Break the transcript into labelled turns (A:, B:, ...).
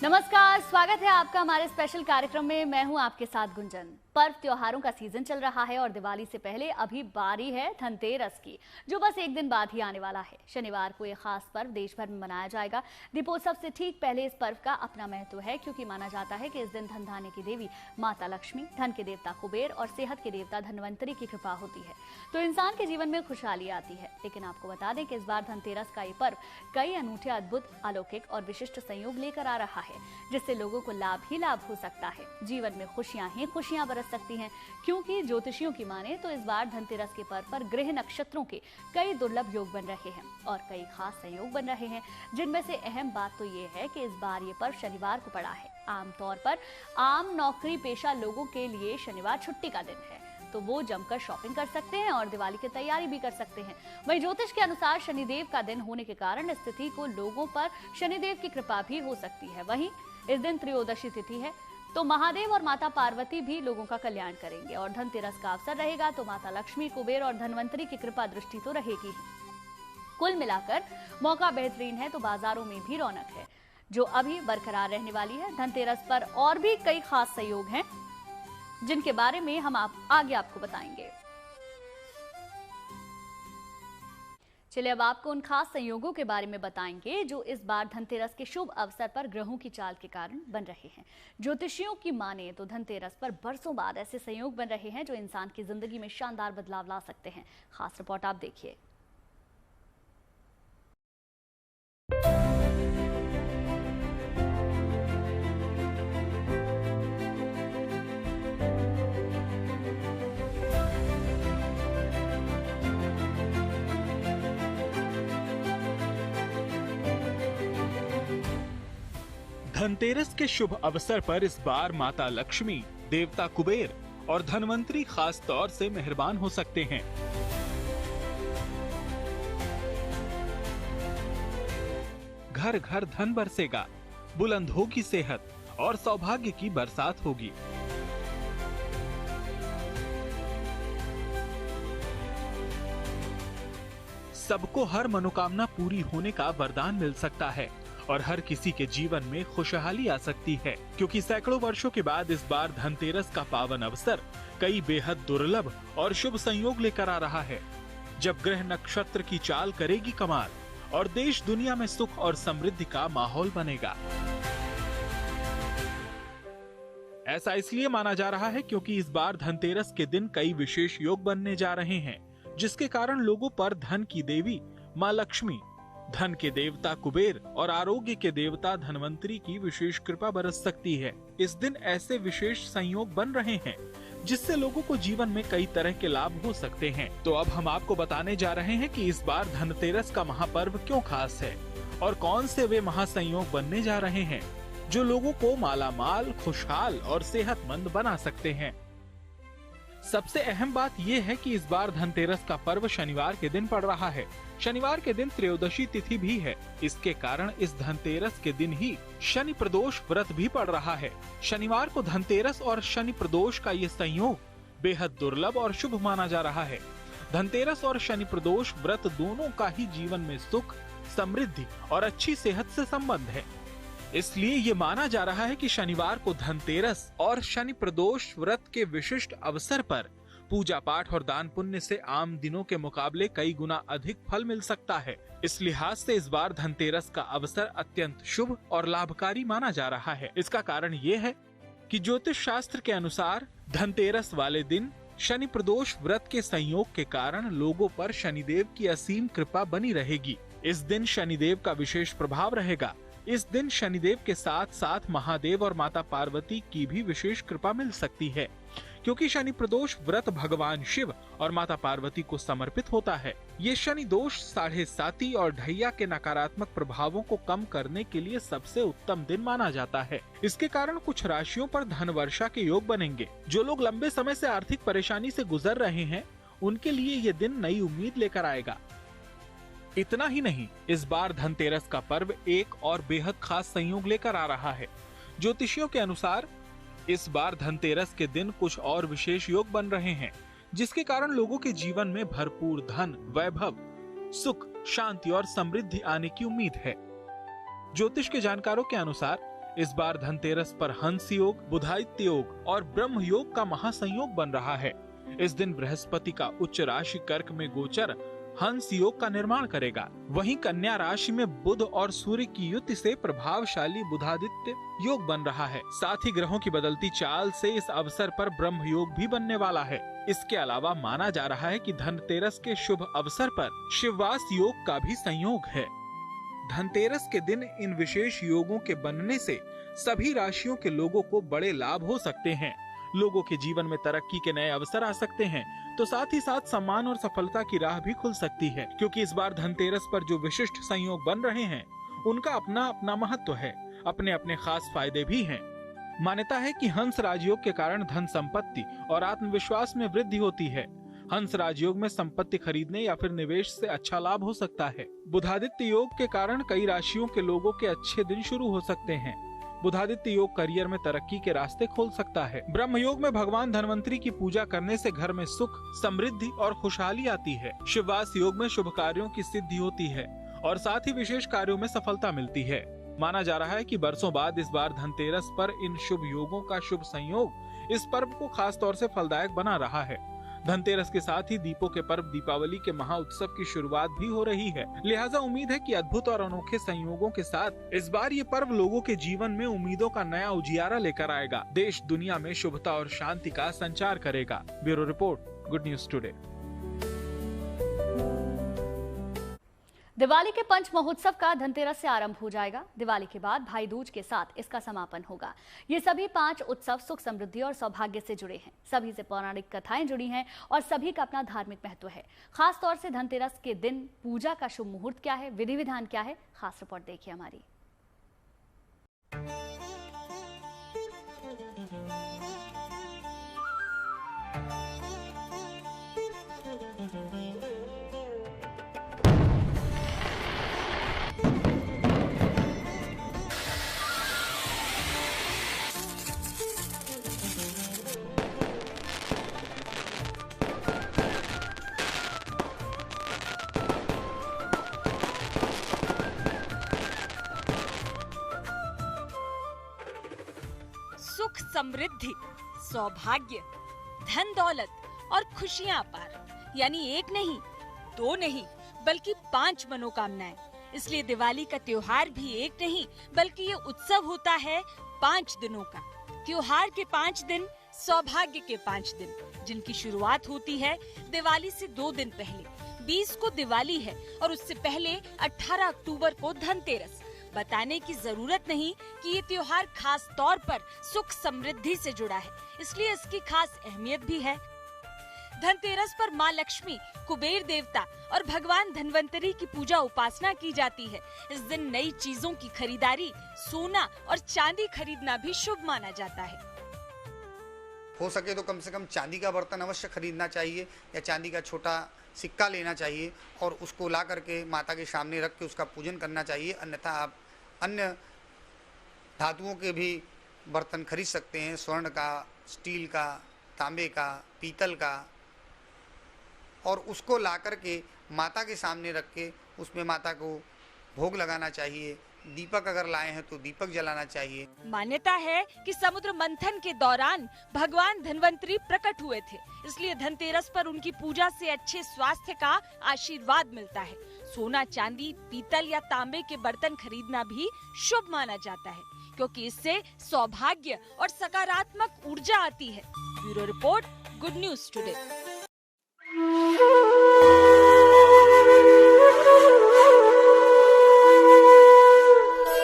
A: नमस्कार, स्वागत है आपका हमारे स्पेशल कार्यक्रम में। मैं हूं आपके साथ गुंजन। पर्व त्योहारों का सीजन चल रहा है और दिवाली से पहले अभी बारी है धनतेरस की, जो बस एक दिन बाद ही आने वाला है। शनिवार को ये खास पर्व देश भर में मनाया जाएगा। दीपोत्सव से ठीक पहले इस पर्व का अपना महत्व है, क्योंकि माना जाता है कि इस दिन धन धान्य की देवी माता लक्ष्मी, धन के देवता कुबेर और सेहत के देवता धनवंतरी की कृपा होती है, तो इंसान के जीवन में खुशहाली आती है। लेकिन आपको बता दें कि इस बार धनतेरस का ये पर्व कई अनूठे, अद्भुत, अलौकिक और विशिष्ट संयोग लेकर आ रहा है, जिससे लोगों को लाभ ही लाभ हो सकता है। जीवन में खुशियां ही खुशियां बरस सकती हैं, क्योंकि ज्योतिषियों की माने तो इस बार धनतेरस के पर्व पर ग्रह नक्षत्रों के कई दुर्लभ योग बन रहे हैं और कई खास संयोग बन रहे हैं, जिनमें से अहम बात तो ये है कि इस बार ये पर्व शनिवार को पड़ा है। आमतौर पर आम नौकरी पेशा लोगों के लिए शनिवार छुट्टी का दिन है, तो वो जमकर शॉपिंग कर सकते हैं और दिवाली की तैयारी भी कर सकते हैं। वहीं ज्योतिष के अनुसार शनिदेव का दिन होने के कारण इस तिथि को लोगों पर शनिदेव की कृपा भी हो सकती है। वहीं इस दिन त्रयोदशी तिथि है, तो महादेव और माता पार्वती भी लोगों का कल्याण करेंगे और धनतेरस का अवसर रहेगा तो माता लक्ष्मी, कुबेर और धनवंतरी की कृपा दृष्टि तो रहेगी ही। कुल मिलाकर मौका बेहतरीन है, तो बाजारों में भी रौनक है, जो अभी बरकरार रहने वाली है। धनतेरस पर और भी कई खास संयोग हैं, जिनके बारे में हम आगे आपको बताएंगे। चलिए अब आपको उन खास संयोगों के बारे में बताएंगे जो इस बार धनतेरस के शुभ अवसर पर ग्रहों की चाल के कारण बन रहे हैं। ज्योतिषियों की माने तो धनतेरस पर बरसों बाद ऐसे संयोग बन रहे हैं जो इंसान की जिंदगी में शानदार बदलाव ला सकते हैं। खास रिपोर्ट आप देखिए।
B: धनतेरस के शुभ अवसर पर इस बार माता लक्ष्मी, देवता कुबेर और धनवंतरी खास तौर से मेहरबान हो सकते हैं। घर घर धन बरसेगा, बुलंद होगी सेहत और सौभाग्य की बरसात होगी। सबको हर मनोकामना पूरी होने का वरदान मिल सकता है और हर किसी के जीवन में खुशहाली आ सकती है, क्योंकि सैकड़ों वर्षों के बाद इस बार धनतेरस का पावन अवसर कई बेहद दुर्लभ और शुभ संयोग लेकर आ रहा है, जब ग्रह नक्षत्र की चाल करेगी कमाल और देश दुनिया में सुख और समृद्धि का माहौल बनेगा। ऐसा इसलिए माना जा रहा है क्योंकि इस बार धनतेरस के दिन कई विशेष योग बनने जा रहे हैं, जिसके कारण लोगों पर धन की देवी माँ लक्ष्मी, धन के देवता कुबेर और आरोग्य के देवता धनवंतरी की विशेष कृपा बरस सकती है। इस दिन ऐसे विशेष संयोग बन रहे हैं जिससे लोगों को जीवन में कई तरह के लाभ हो सकते हैं। तो अब हम आपको बताने जा रहे हैं कि इस बार धनतेरस का महापर्व क्यों खास है और कौन से वे महासंयोग बनने जा रहे हैं जो लोगों को मालामाल, खुशहाल और सेहतमंद बना सकते हैं। सबसे अहम बात यह है कि इस बार धनतेरस का पर्व शनिवार के दिन पड़ रहा है। शनिवार के दिन त्रयोदशी तिथि भी है। इसके कारण इस धनतेरस के दिन ही शनि प्रदोष व्रत भी पड़ रहा है। शनिवार को धनतेरस और शनि प्रदोष का ये संयोग बेहद दुर्लभ और शुभ माना जा रहा है। धनतेरस और शनि प्रदोष व्रत दोनों का ही जीवन में सुख, समृद्धि और अच्छी सेहत से संबंध है। इसलिए ये माना जा रहा है कि शनिवार को धनतेरस और शनि प्रदोष व्रत के विशिष्ट अवसर पर पूजा पाठ और दान पुण्य से आम दिनों के मुकाबले कई गुना अधिक फल मिल सकता है। इस लिहाज से इस बार धनतेरस का अवसर अत्यंत शुभ और लाभकारी माना जा रहा है। इसका कारण ये है कि ज्योतिष शास्त्र के अनुसार धनतेरस वाले दिन शनि प्रदोष व्रत के संयोग के कारण लोगों पर शनिदेव की असीम कृपा बनी रहेगी। इस दिन शनिदेव का विशेष प्रभाव रहेगा। इस दिन शनिदेव के साथ साथ महादेव और माता पार्वती की भी विशेष कृपा मिल सकती है, क्योंकि शनि प्रदोष व्रत भगवान शिव और माता पार्वती को समर्पित होता है। ये शनि दोष, साढ़े साती और ढैया के नकारात्मक प्रभावों को कम करने के लिए सबसे उत्तम दिन माना जाता है। इसके कारण कुछ राशियों पर धन वर्षा के योग बनेंगे। जो लोग लंबे समय से आर्थिक परेशानी से गुजर रहे हैं, उनके लिए ये दिन नई उम्मीद लेकर आएगा। इतना ही नहीं, इस बार धनतेरस का पर्व एक और बेहद खास संयोग लेकर आ रहा है। ज्योतिषियों के अनुसार इस बार धनतेरस के दिन कुछ और विशेष योग बन रहे हैं, जिसके कारण लोगों के जीवन में भरपूर धन, वैभव, सुख, शांति और समृद्धि आने की उम्मीद है। ज्योतिष के जानकारों के अनुसार इस बार धनतेरस पर हंस योग, बुधादित्य योग और ब्रह्म योग का महासंयोग बन रहा है। इस दिन बृहस्पति का उच्च राशि कर्क में गोचर हंस योग का निर्माण करेगा। वहीं कन्या राशि में बुध और सूर्य की युति से प्रभावशाली बुधादित्य योग बन रहा है। साथ ही ग्रहों की बदलती चाल से इस अवसर पर ब्रह्म योग भी बनने वाला है। इसके अलावा माना जा रहा है कि धनतेरस के शुभ अवसर पर शिववास योग का भी संयोग है। धनतेरस के दिन इन विशेष योगों के बनने से सभी राशियों के लोगों को बड़े लाभ हो सकते हैं। लोगों के जीवन में तरक्की के नए अवसर आ सकते हैं, तो साथ ही साथ सम्मान और सफलता की राह भी खुल सकती है, क्योंकि इस बार धनतेरस पर जो विशिष्ट संयोग बन रहे हैं उनका अपना अपना महत्व है, अपने अपने खास फायदे भी हैं। मान्यता है कि हंस राजयोग के कारण धन संपत्ति और आत्मविश्वास में वृद्धि होती है। हंस राजयोग में संपत्ति खरीदने या फिर निवेश से अच्छा लाभ हो सकता है। बुधादित्य योग के कारण कई राशियों के लोगों के अच्छे दिन शुरू हो सकते हैं। बुधादित्य योग करियर में तरक्की के रास्ते खोल सकता है। ब्रह्म योग में भगवान धनवंतरी की पूजा करने से घर में सुख, समृद्धि और खुशहाली आती है। शिववास योग में शुभ कार्यों की सिद्धि होती है और साथ ही विशेष कार्यों में सफलता मिलती है। माना जा रहा है कि बरसों बाद इस बार धनतेरस पर इन शुभ योगों का शुभ संयोग इस पर्व को खास तौर से फलदायक बना रहा है। धनतेरस के साथ ही दीपों के पर्व दीपावली के महाउत्सव की शुरुआत भी हो रही है। लिहाजा उम्मीद है कि अद्भुत और अनोखे संयोगों के साथ इस बार ये पर्व लोगों के जीवन में उम्मीदों का नया उजियारा लेकर आएगा। देश दुनिया में शुभता और शांति का संचार करेगा। Bureau report, good news today.
A: Diwali के पंच महोत्सव का धनतेरस से आरंभ हो जाएगा। दिवाली के बाद भाई दूज के साथ इसका समापन होगा। ये सभी 5 उत्सव सुख, समृद्धि और सौभाग्य से जुड़े हैं। सभी से पौराणिक कथाएं जुड़ी हैं और सभी का अपना धार्मिक महत्व है। खास तौर से धनतेरस के दिन पूजा का शुभ मुहूर्त क्या है, विधि विधान क्या है, खास रिपोर्ट देखिए हमारी।
C: सुख, समृद्धि, सौभाग्य, धन दौलत और खुशियां अपार, यानी एक नहीं, 2 नहीं, बल्कि 5 मनोकामनाएं। इसलिए दिवाली का त्योहार भी एक नहीं, बल्कि ये उत्सव होता है 5 दिनों का। त्योहार के 5 दिन, सौभाग्य के 5 दिन, जिनकी शुरुआत होती है दिवाली से 2 दिन पहले। 20 को दिवाली है और उससे पहले 18 अक्टूबर को धनतेरस। बताने की जरूरत नहीं कि ये त्योहार खास तौर पर सुख, समृद्धि से जुड़ा है, इसलिए इसकी खास अहमियत भी है। धनतेरस पर माँ लक्ष्मी, कुबेर देवता और भगवान धनवंतरी की पूजा उपासना की जाती है। इस दिन नई चीजों की खरीदारी, सोना और चांदी खरीदना भी शुभ माना जाता है।
D: हो सके तो कम से कम चांदी का बर्तन अवश्य खरीदना चाहिए या चांदी का छोटा सिक्का लेना चाहिए और उसको ला करके माता के सामने रख के उसका पूजन करना चाहिए। अन्यथा आप अन्य धातुओं के भी बर्तन खरीद सकते हैं, स्वर्ण का, स्टील का, तांबे का, पीतल का, और उसको ला करके माता के सामने रख के उसमें माता को भोग लगाना चाहिए। दीपक अगर लाए हैं तो दीपक जलाना चाहिए।
C: मान्यता है कि समुद्र मंथन के दौरान भगवान धनवंतरी प्रकट हुए थे, इसलिए धनतेरस पर उनकी पूजा से अच्छे स्वास्थ्य का आशीर्वाद मिलता है। सोना, चांदी, पीतल या तांबे के बर्तन खरीदना भी शुभ माना जाता है, क्योंकि इससे सौभाग्य और सकारात्मक ऊर्जा आती है। Bureau report, good news today.